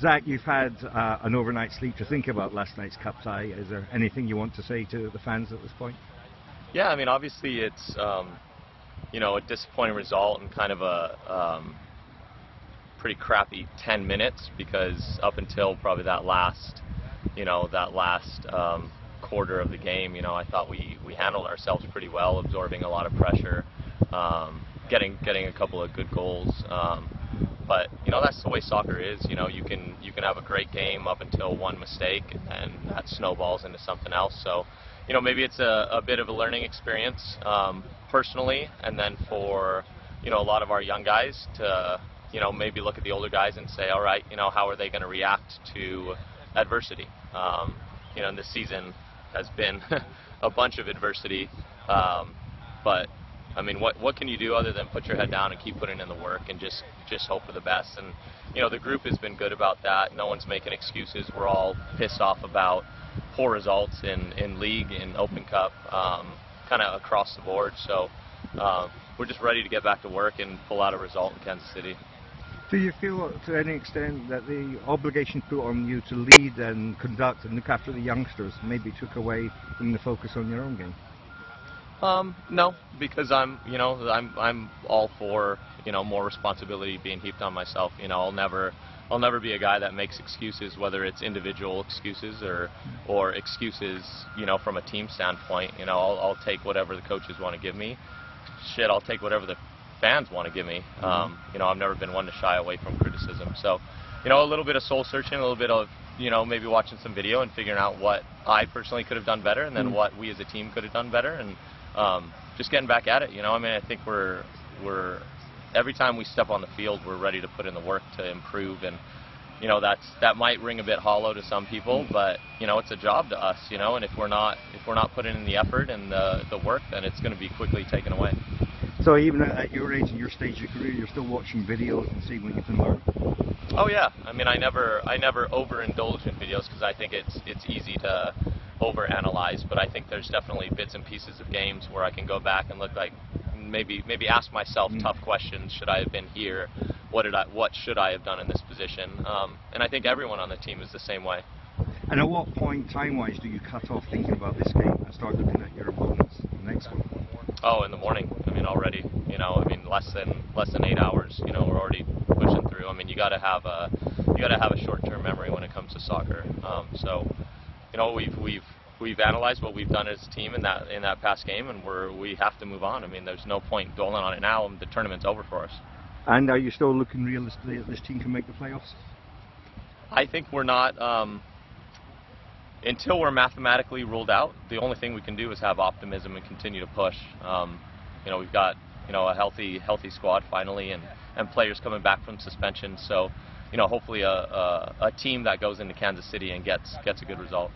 Zach, you've had an overnight sleep to think about last night's cup tie. Is there anything you want to say to the fans at this point? Yeah, I mean, obviously it's a disappointing result and kind of a pretty crappy 10 minutes, because up until probably that last quarter of the game, I thought we handled ourselves pretty well, absorbing a lot of pressure, getting a couple of good goals. But that's the way soccer is. You can have a great game up until one mistake, and then that snowballs into something else. So maybe it's a bit of a learning experience personally, and then for a lot of our young guys to maybe look at the older guys and say, all right, how are they going to react to adversity? And this season has been a bunch of adversity, but I mean, what can you do other than put your head down and keep putting in the work and just hope for the best? And the group has been good about that. No one's making excuses. We're all pissed off about poor results in league, in Open Cup, kind of across the board. So we're just ready to get back to work and pull out a result in Kansas City. Do you feel to any extent that the obligation put on you to lead and conduct and look after the youngsters maybe took away from the focus on your own game? No, because I'm all for more responsibility being heaped on myself. I'll never be a guy that makes excuses, whether it's individual excuses or excuses from a team standpoint. I'll take whatever the coaches want to give me. I'll take whatever the fans want to give me. I've never been one to shy away from criticism. So a little bit of soul searching, a little bit of maybe watching some video and figuring out what I personally could have done better, and then what we as a team could have done better, and just getting back at it. I mean, I think we're every time we step on the field, we're ready to put in the work to improve, and that might ring a bit hollow to some people, but it's a job to us, and if we're not putting in the effort and the work, then it's going to be quickly taken away. So even at your age and your stage of your career, you're still watching videos and seeing what you can learn? Oh yeah, I mean, I never overindulge in videos, because I think it's easy to overanalyze, but I think there's definitely bits and pieces of games where I can go back and look like maybe ask myself tough questions. Should I have been here? What should I have done in this position? And I think everyone on the team is the same way. And at what point, time-wise, do you cut off thinking about this game and start looking at your opponents, the next one? Oh, in the morning. I mean, already. Less than 8 hours. We're already pushing through. I mean, you got to have a short-term memory when it comes to soccer. So, we've analyzed what we've done as a team in that past game, and we have to move on. I mean, there's no point dwelling on it now. The tournament's over for us. And are you still looking realistically that this team can make the playoffs? I think we're not. Until we're mathematically ruled out, the only thing we can do is have optimism and continue to push. We've got a healthy squad finally, and players coming back from suspension. So hopefully a team that goes into Kansas City and gets a good result.